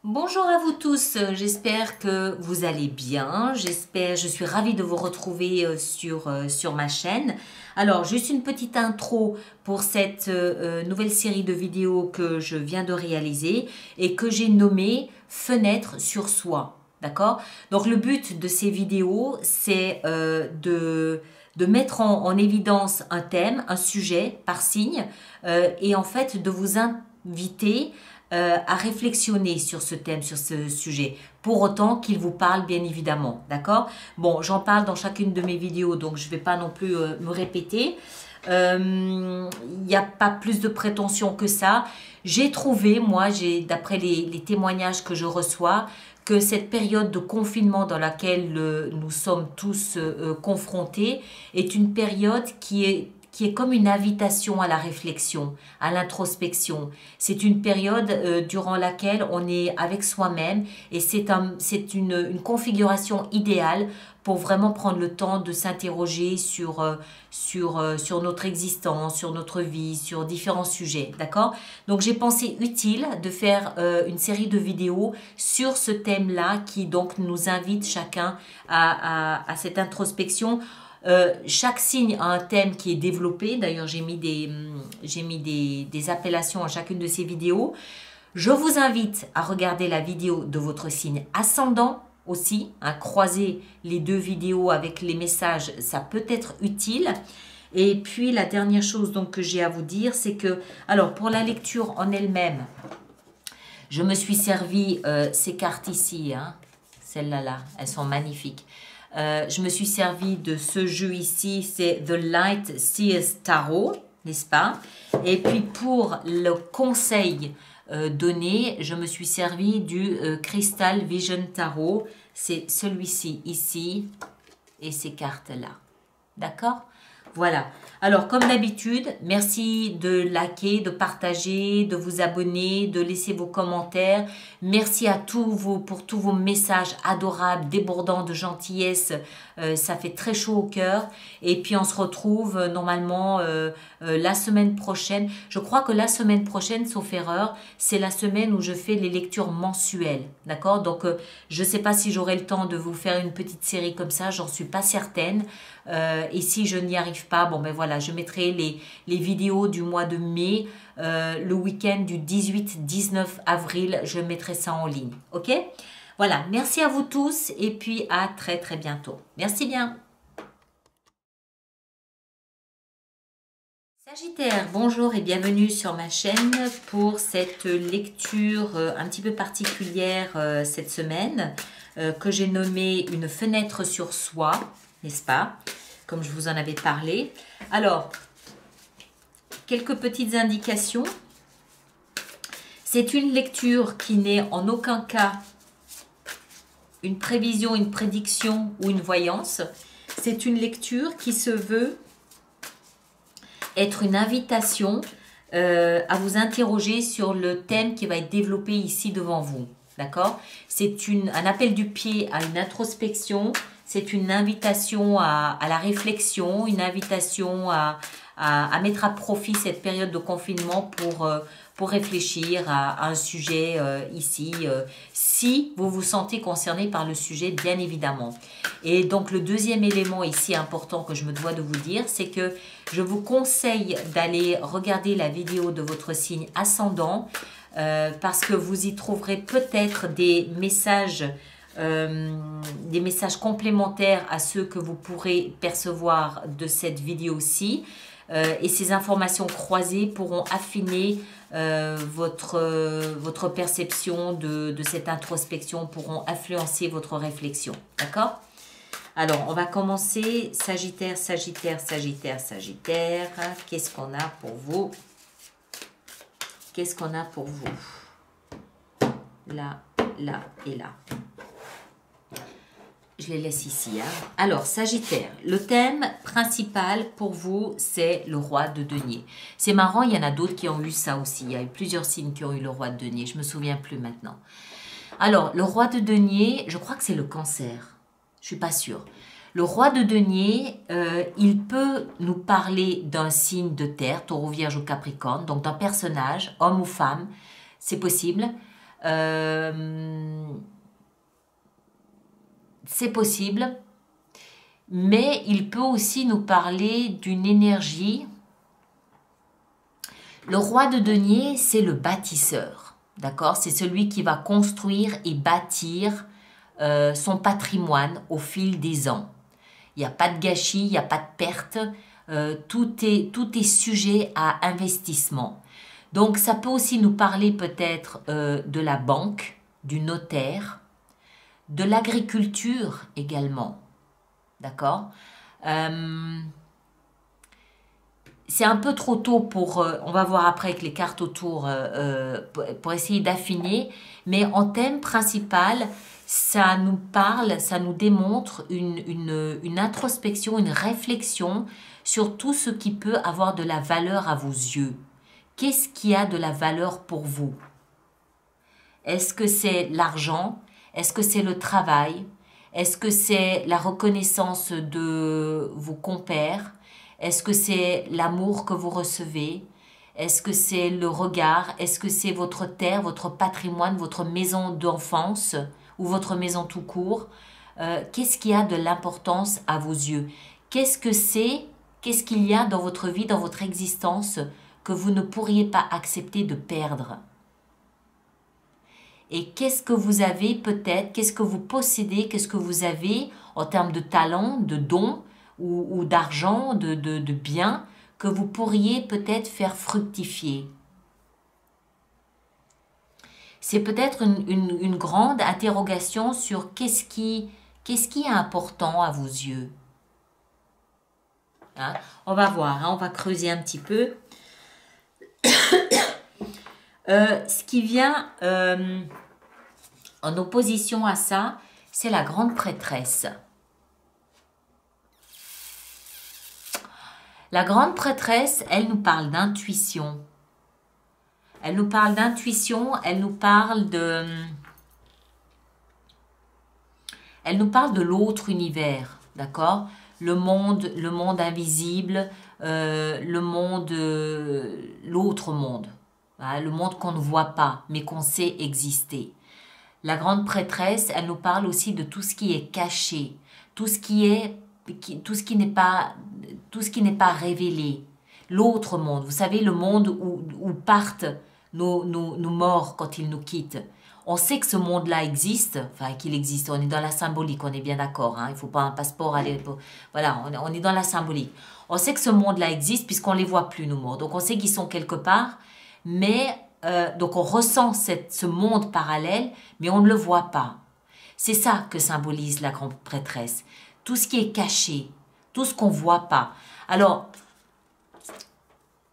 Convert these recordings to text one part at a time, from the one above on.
Bonjour à vous tous, j'espère que vous allez bien, je suis ravie de vous retrouver sur ma chaîne. Alors, juste une petite intro pour cette nouvelle série de vidéos que je viens de réaliser et que j'ai nommée Fenêtre sur soi. D'accord? Donc, le but de ces vidéos, c'est de mettre en évidence un thème, un sujet par signe et en fait de vous inviter à réflexionner sur ce thème, sur ce sujet, pour autant qu'il vous parle bien évidemment, d'accord? Bon, j'en parle dans chacune de mes vidéos, donc je ne vais pas non plus me répéter. Il n'y a pas plus de prétention que ça. J'ai trouvé, moi, d'après les témoignages que je reçois, que cette période de confinement dans laquelle nous sommes tous confrontés est une période qui est comme une invitation à la réflexion, à l'introspection. C'est une période durant laquelle on est avec soi-même et c'est une configuration idéale pour vraiment prendre le temps de s'interroger sur notre existence, sur notre vie, sur différents sujets, d'accord? Donc j'ai pensé utile de faire une série de vidéos sur ce thème-là qui donc nous invite chacun à cette introspection. Chaque signe a un thème qui est développé. D'ailleurs, j'ai mis des appellations à chacune de ces vidéos. Je vous invite à regarder la vidéo de votre signe ascendant aussi. Croiser les deux vidéos avec les messages, ça peut être utile. Et puis, la dernière chose donc, que j'ai à vous dire, c'est que, alors, pour la lecture en elle-même, je me suis servi ces cartes ici, hein, celles-là, elles sont magnifiques. Je me suis servi de ce jeu ici, c'est The Light Seers Tarot, n'est-ce pas? Et puis pour le conseil donné, je me suis servi du Crystal Vision Tarot, c'est celui-ci ici et ces cartes-là. D'accord? Voilà. Alors, comme d'habitude, merci de liker, de partager, de vous abonner, de laisser vos commentaires. Merci à pour tous vos messages adorables, débordants de gentillesse. Ça fait très chaud au cœur. Et puis, on se retrouve normalement la semaine prochaine. Je crois que la semaine prochaine, sauf erreur, c'est la semaine où je fais les lectures mensuelles. D'accord? Donc, je ne sais pas si j'aurai le temps de vous faire une petite série comme ça. J'en suis pas certaine. Et si je n'y arrive pas, bon ben voilà, je mettrai les vidéos du mois de mai, le week-end du 18-19 avril, je mettrai ça en ligne. Ok? Voilà, merci à vous tous et puis à très très bientôt. Merci bien. Sagittaire, bonjour et bienvenue sur ma chaîne pour cette lecture un petit peu particulière cette semaine que j'ai nommée une fenêtre sur soi, n'est-ce pas? Comme je vous en avais parlé. Alors, quelques petites indications. C'est une lecture qui n'est en aucun cas une prévision, une prédiction ou une voyance. C'est une lecture qui se veut être une invitation à vous interroger sur le thème qui va être développé ici devant vous. D'accord? C'est un appel du pied à une introspection. C'est une invitation à la réflexion, une invitation à mettre à profit cette période de confinement pour réfléchir à un sujet ici, si vous vous sentez concerné par le sujet, bien évidemment. Et donc, le deuxième élément ici important que je me dois de vous dire, c'est que je vous conseille d'aller regarder la vidéo de votre signe ascendant parce que vous y trouverez peut-être des messages complémentaires à ceux que vous pourrez percevoir de cette vidéo-ci. Et ces informations croisées pourront affiner votre perception de cette introspection, pourront influencer votre réflexion. D'accord? Alors, on va commencer. Sagittaire, Sagittaire, Sagittaire, Sagittaire. Qu'est-ce qu'on a pour vous? Qu'est-ce qu'on a pour vous? Là, là et là. Je les laisse ici. Hein. Alors, Sagittaire, le thème principal pour vous, c'est le roi de denier. C'est marrant, il y en a d'autres qui ont eu ça aussi. Il y a eu plusieurs signes qui ont eu le roi de denier. Je ne me souviens plus maintenant. Alors, le roi de denier, je crois que c'est le cancer. Je ne suis pas sûre. Le roi de denier, il peut nous parler d'un signe de terre, taureau, vierge ou capricorne, donc d'un personnage, homme ou femme, c'est possible. C'est possible, mais il peut aussi nous parler d'une énergie. Le roi de denier, c'est le bâtisseur, d'accord? C'est celui qui va construire et bâtir son patrimoine au fil des ans. Il n'y a pas de gâchis, il n'y a pas de perte, tout est sujet à investissement. Donc ça peut aussi nous parler peut-être de la banque, du notaire, de l'agriculture également, d'accord? C'est un peu trop tôt pour, on va voir après avec les cartes autour, pour essayer d'affiner, mais en thème principal, ça nous parle, ça nous démontre une introspection, une réflexion sur tout ce qui peut avoir de la valeur à vos yeux. Qu'est-ce qui a de la valeur pour vous? Est-ce que c'est l'argent? Est-ce que c'est le travail? Est-ce que c'est la reconnaissance de vos compères? Est-ce que c'est l'amour que vous recevez? Est-ce que c'est le regard? Est-ce que c'est votre terre, votre patrimoine, votre maison d'enfance ou votre maison tout court? Qu'est-ce qui a de l'importance à vos yeux? Qu'est-ce que c'est? Qu'est-ce qu'il y a dans votre vie, dans votre existence que vous ne pourriez pas accepter de perdre? Et qu'est-ce que vous avez peut-être, qu'est-ce que vous possédez, qu'est-ce que vous avez en termes de talent, de dons ou d'argent, de biens que vous pourriez peut-être faire fructifier. C'est peut-être une grande interrogation sur qu'est-ce qui est important à vos yeux. Hein? On va voir, hein, on va creuser un petit peu. Ce qui vient en opposition à ça, c'est la grande prêtresse. La grande prêtresse, elle nous parle d'intuition. Elle nous parle d'intuition, elle nous parle de l'autre univers, d'accord? Le monde invisible, l'autre monde, hein, le monde qu'on ne voit pas, mais qu'on sait exister. La grande prêtresse, elle nous parle aussi de tout ce qui est caché, tout ce qui n'est pas révélé. L'autre monde, vous savez, le monde où partent nos morts quand ils nous quittent. On sait que ce monde-là existe, enfin qu'il existe, on est dans la symbolique, on est bien d'accord, hein, il ne faut pas un passeport, voilà, on est dans la symbolique. On sait que ce monde-là existe puisqu'on ne les voit plus, nos morts, donc on sait qu'ils sont quelque part, mais donc on ressent ce monde parallèle, mais on ne le voit pas. C'est ça que symbolise la grande prêtresse. Tout ce qui est caché, tout ce qu'on ne voit pas. Alors,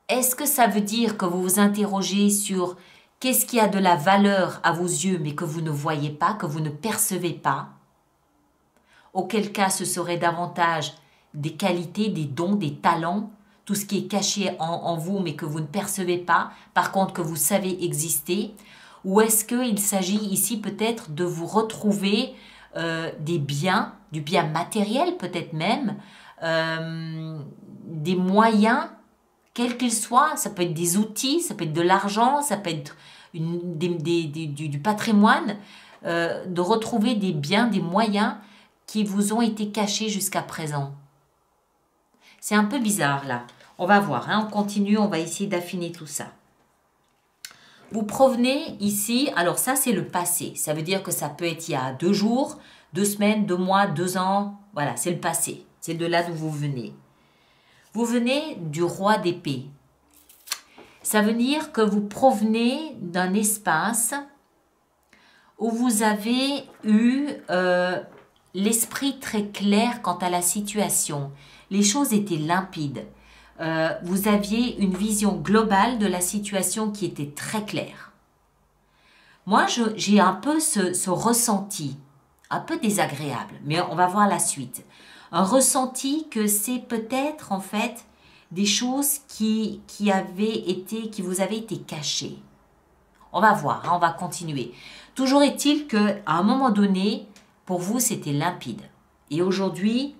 est-ce que ça veut dire que vous vous interrogez sur qu'est-ce qui a de la valeur à vos yeux, mais que vous ne voyez pas, que vous ne percevez pas? Auquel cas, ce serait davantage des qualités, des dons, des talents, tout ce qui est caché en vous, mais que vous ne percevez pas, par contre que vous savez exister? Ou est-ce qu'il s'agit ici peut-être de vous retrouver des biens, du bien matériel peut-être même, des moyens, quels qu'ils soient, ça peut être des outils, ça peut être de l'argent, ça peut être du patrimoine, de retrouver des biens, des moyens qui vous ont été cachés jusqu'à présent. C'est un peu bizarre là. On va voir, hein, on continue, on va essayer d'affiner tout ça. Vous provenez ici, alors ça c'est le passé, ça veut dire que ça peut être il y a 2 jours, 2 semaines, 2 mois, 2 ans, voilà, c'est le passé, c'est de là d'où vous venez. Vous venez du roi d'épée. Ça veut dire que vous provenez d'un espace où vous avez eu l'esprit très clair quant à la situation. Les choses étaient limpides. Vous aviez une vision globale de la situation qui était très claire. Moi, j'ai un peu ce ressenti, un peu désagréable, mais on va voir la suite. Un ressenti que c'est peut-être en fait des choses qui vous avaient été cachées. On va voir, hein, on va continuer. Toujours est-il qu'à un moment donné, pour vous, c'était limpide. Et aujourd'hui,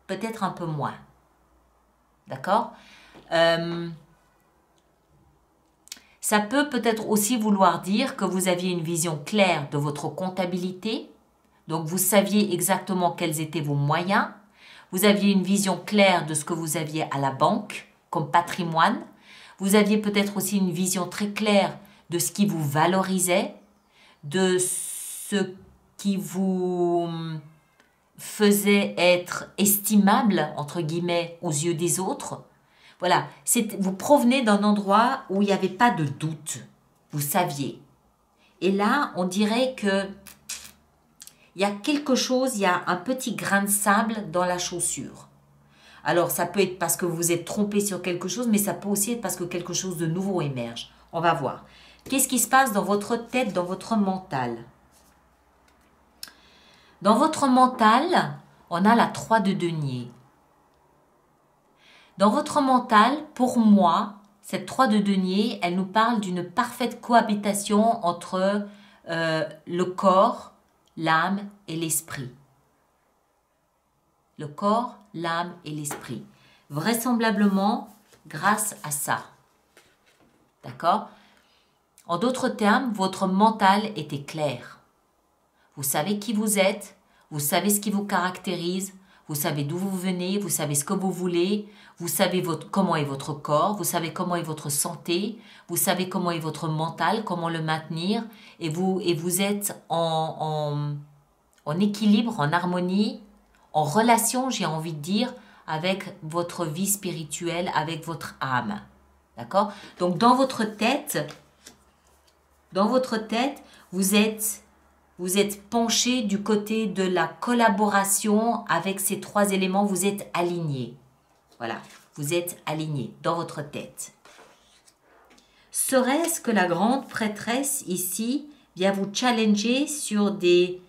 peut-être un peu moins. Ça peut peut-être aussi vouloir dire que vous aviez une vision claire de votre comptabilité. Donc, vous saviez exactement quels étaient vos moyens. Vous aviez une vision claire de ce que vous aviez à la banque comme patrimoine. Vous aviez peut-être aussi une vision très claire de ce qui vous valorisait, de ce qui vous faisait être estimable, entre guillemets, aux yeux des autres. Voilà, vous provenez d'un endroit où il n'y avait pas de doute. Vous saviez. Et là, on dirait que il y a quelque chose, il y a un petit grain de sable dans la chaussure. Alors, ça peut être parce que vous vous êtes trompé sur quelque chose, mais ça peut aussi être parce que quelque chose de nouveau émerge. On va voir. Qu'est-ce qui se passe dans votre tête, dans votre mental? Dans votre mental, on a la 3 de denier. Dans votre mental, pour moi, cette 3 de denier, elle nous parle d'une parfaite cohabitation entre le corps, l'âme et l'esprit. Le corps, l'âme et l'esprit. Vraisemblablement, grâce à ça. D'accord? En d'autres termes, votre mental était clair. Vous savez qui vous êtes, vous savez ce qui vous caractérise, vous savez d'où vous venez, vous savez ce que vous voulez, vous savez comment est votre corps, vous savez comment est votre santé, vous savez comment est votre mental, comment le maintenir, et vous êtes en équilibre, en harmonie, en relation, j'ai envie de dire, avec votre vie spirituelle, avec votre âme. D'accord? Donc dans votre tête, vous êtes penché du côté de la collaboration avec ces 3 éléments, vous êtes aligné. Voilà, vous êtes aligné dans votre tête. Serait-ce que la grande prêtresse ici vient vous challenger sur des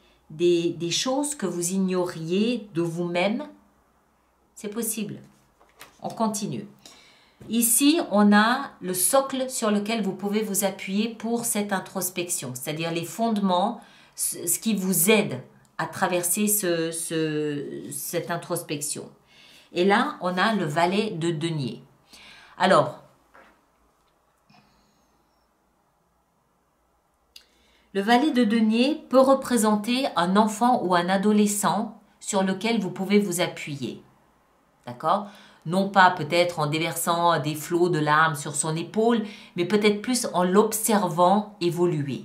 choses que vous ignoriez de vous-même? C'est possible. On continue. Ici, on a le socle sur lequel vous pouvez vous appuyer pour cette introspection, c'est-à-dire les fondements, ce qui vous aide à traverser cette introspection. Et là, on a le valet de denier. Alors, le valet de denier peut représenter un enfant ou un adolescent sur lequel vous pouvez vous appuyer. D'accord? Non pas peut-être en déversant des flots de larmes sur son épaule, mais peut-être plus en l'observant évoluer.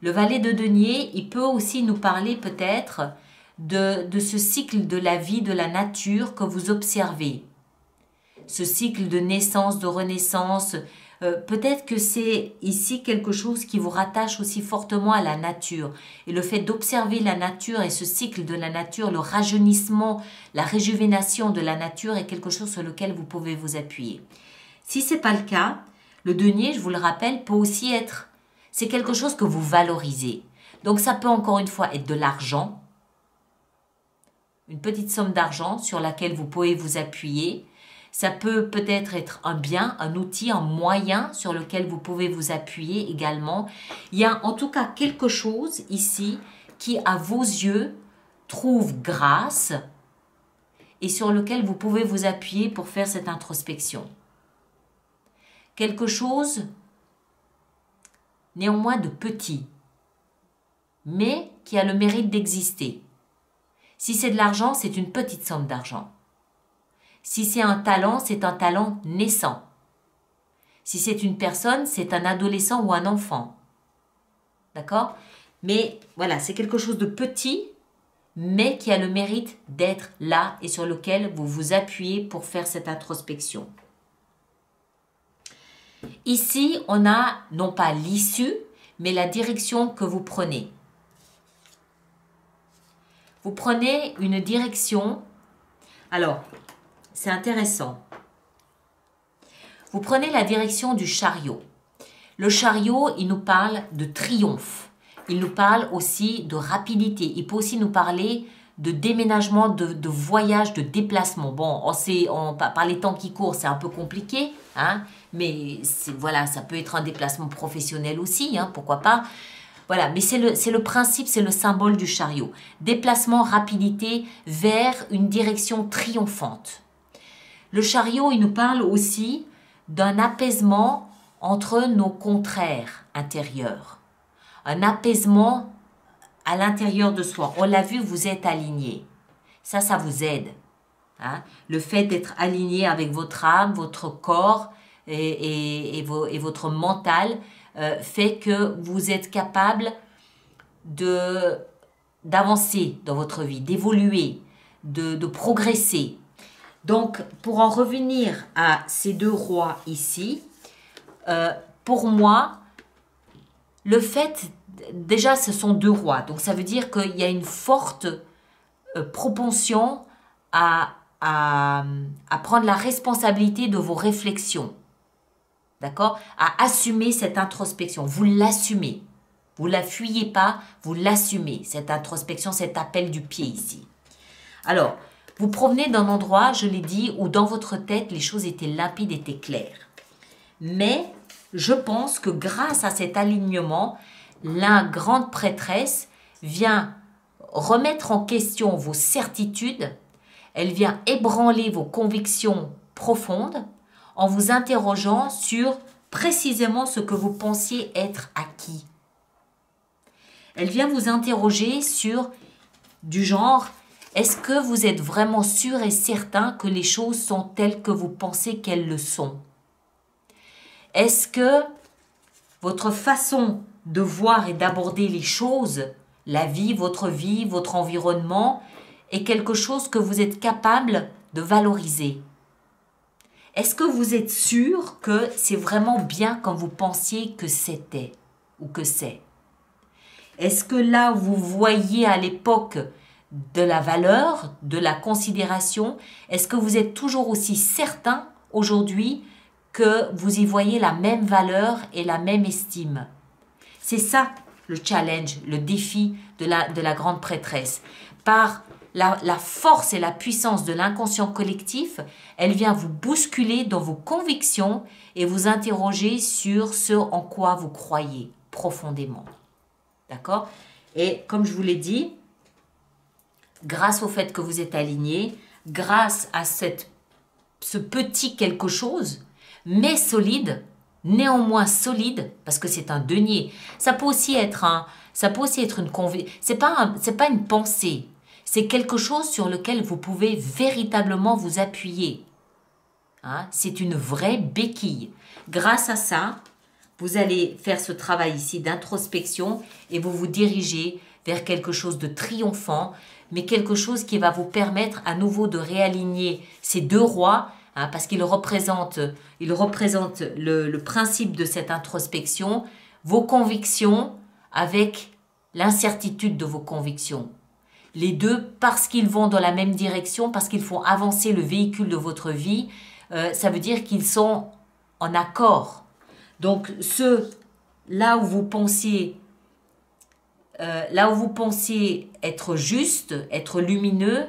Le valet de denier, il peut aussi nous parler peut-être de ce cycle de la vie, de la nature que vous observez. Ce cycle de naissance, de renaissance, peut-être que c'est ici quelque chose qui vous rattache aussi fortement à la nature. Et le fait d'observer la nature et ce cycle de la nature, le rajeunissement, la réjuvénation de la nature est quelque chose sur lequel vous pouvez vous appuyer. Si ce n'est pas le cas, le denier, je vous le rappelle, peut aussi être, c'est quelque chose que vous valorisez. Donc ça peut encore une fois être de l'argent, une petite somme d'argent sur laquelle vous pouvez vous appuyer. Ça peut peut-être être un bien, un outil, un moyen sur lequel vous pouvez vous appuyer également. Il y a en tout cas quelque chose ici qui, à vos yeux, trouve grâce et sur lequel vous pouvez vous appuyer pour faire cette introspection. Quelque chose, néanmoins, de petit, mais qui a le mérite d'exister. Si c'est de l'argent, c'est une petite somme d'argent. Si c'est un talent naissant. Si c'est une personne, c'est un adolescent ou un enfant. D'accord? Mais voilà, c'est quelque chose de petit, mais qui a le mérite d'être là et sur lequel vous vous appuyez pour faire cette introspection. Ici, on a non pas l'issue, mais la direction que vous prenez. Vous prenez une direction. Alors, c'est intéressant. Vous prenez la direction du chariot. Le chariot, il nous parle de triomphe. Il nous parle aussi de rapidité. Il peut aussi nous parler de déménagement, de voyage, de déplacement. Bon, par les temps qui courent, c'est un peu compliqué, hein, mais voilà, ça peut être un déplacement professionnel aussi, hein, pourquoi pas. Voilà, mais c'est le principe, c'est le symbole du chariot. Déplacement, rapidité vers une direction triomphante. Le chariot, il nous parle aussi d'un apaisement entre nos contraires intérieurs. Un apaisement à l'intérieur de soi. On l'a vu, vous êtes aligné. Ça vous aide. Hein? Le fait d'être aligné avec votre âme, votre corps et votre mental fait que vous êtes capable d'avancer dans votre vie, d'évoluer, de progresser. Donc, pour en revenir à ces deux rois ici, pour moi, le fait, déjà ce sont deux rois, donc ça veut dire qu'il y a une forte propension à prendre la responsabilité de vos réflexions, d'accord? À assumer cette introspection, vous l'assumez, vous ne la fuyez pas, vous l'assumez, cette introspection, cet appel du pied ici. Alors, vous provenez d'un endroit, je l'ai dit, où dans votre tête, les choses étaient limpides, étaient claires. Mais je pense que grâce à cet alignement, la grande prêtresse vient remettre en question vos certitudes, elle vient ébranler vos convictions profondes en vous interrogeant sur précisément ce que vous pensiez être acquis. Elle vient vous interroger sur du genre, est-ce que vous êtes vraiment sûr et certain que les choses sont telles que vous pensez qu'elles le sont? Est-ce que votre façon de voir et d'aborder les choses, la vie, votre environnement, est quelque chose que vous êtes capable de valoriser? Est-ce que vous êtes sûr que c'est vraiment bien comme vous pensiez que c'était ou que c'est? Est-ce que là, vous voyez à l'époque de la valeur, de la considération, est-ce que vous êtes toujours aussi certain aujourd'hui que vous y voyez la même valeur et la même estime? C'est ça le challenge, le défi de la grande prêtresse. Par la force et la puissance de l'inconscient collectif, elle vient vous bousculer dans vos convictions et vous interroger sur ce en quoi vous croyez profondément. D'accord? Et comme je vous l'ai dit, grâce au fait que vous êtes aligné, grâce à ce petit quelque chose, mais solide, néanmoins solide, parce que c'est un denier. Ça peut aussi être une conviction. C'est pas une pensée. C'est quelque chose sur lequel vous pouvez véritablement vous appuyer. Hein? C'est une vraie béquille. Grâce à ça, vous allez faire ce travail ici d'introspection et vous vous dirigez vers quelque chose de triomphant, mais quelque chose qui va vous permettre à nouveau de réaligner ces deux rois, hein, parce qu'ils représentent le principe de cette introspection, vos convictions avec l'incertitude de vos convictions. Les deux, parce qu'ils vont dans la même direction, parce qu'ils font avancer le véhicule de votre vie, ça veut dire qu'ils sont en accord. Donc, là où vous pensiez être juste, être lumineux,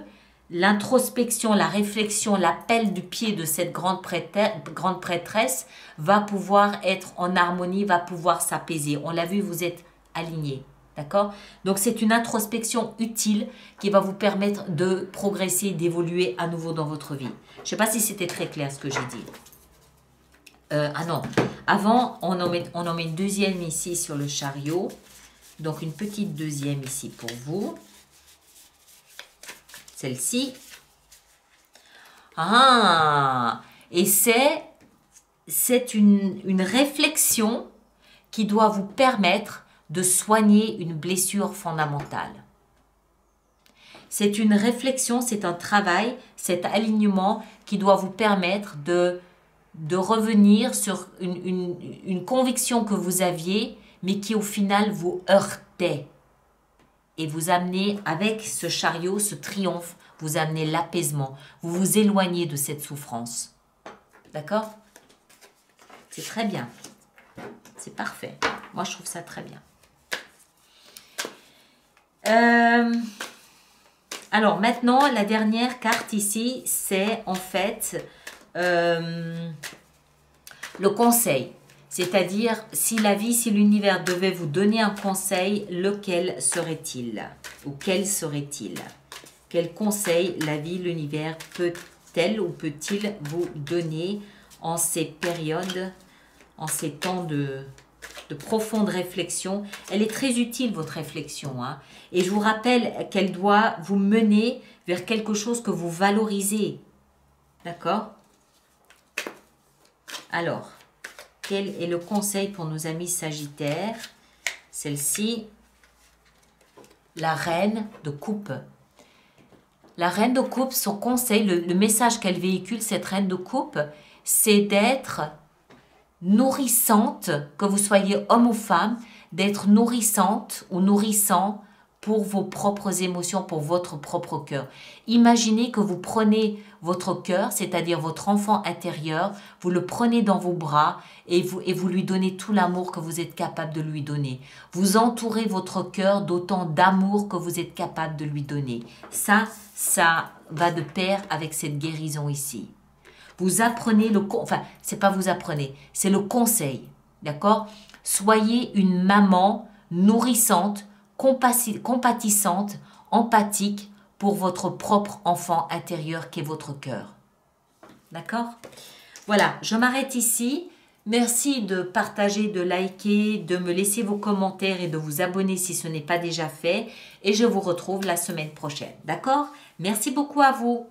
l'introspection, la réflexion, l'appel du pied de cette grande prêtresse va pouvoir être en harmonie, va pouvoir s'apaiser. On l'a vu, vous êtes alignés. D'accord? Donc, c'est une introspection utile qui va vous permettre de progresser, d'évoluer à nouveau dans votre vie. Je ne sais pas si c'était très clair ce que j'ai dit. Ah non, avant, on en met une deuxième ici sur le chariot. Donc, une petite deuxième ici pour vous. Celle-ci. Ah! Et c'est une réflexion qui doit vous permettre de soigner une blessure fondamentale. C'est une réflexion, c'est un travail, cet alignement qui doit vous permettre de revenir sur une conviction que vous aviez, mais qui au final vous heurtait. Et vous amenez, avec ce chariot, ce triomphe, vous amenez l'apaisement. Vous vous éloignez de cette souffrance. D'accord? C'est très bien. C'est parfait. Moi, je trouve ça très bien. Alors, maintenant, la dernière carte ici, c'est en fait le conseil. C'est-à-dire, si la vie, si l'univers devait vous donner un conseil, lequel serait-il? Ou quel serait-il? Quel conseil la vie, l'univers peut-elle ou peut-il vous donner en ces périodes en ces temps de profonde réflexion. Elle est très utile, votre réflexion, hein. Et je vous rappelle qu'elle doit vous mener vers quelque chose que vous valorisez. D'accord? Alors, quel est le conseil pour nos amis Sagittaires? Celle-ci, la reine de coupe. La reine de coupe, son conseil, le message qu'elle véhicule, cette reine de coupe, c'est d'être nourrissante, que vous soyez homme ou femme, d'être nourrissante ou nourrissant pour vos propres émotions, pour votre propre cœur. Imaginez que vous prenez votre cœur, c'est-à-dire votre enfant intérieur, vous le prenez dans vos bras et vous lui donnez tout l'amour que vous êtes capable de lui donner. Vous entourez votre cœur d'autant d'amour que vous êtes capable de lui donner. Ça va de pair avec cette guérison ici. Vous apprenez c'est pas vous apprenez, c'est le conseil, d'accord? Soyez une maman nourrissante, compatissante, empathique pour votre propre enfant intérieur qui est votre cœur. D'accord? Voilà, je m'arrête ici. Merci de partager, de liker, de me laisser vos commentaires et de vous abonner si ce n'est pas déjà fait. Et je vous retrouve la semaine prochaine. D'accord? Merci beaucoup à vous.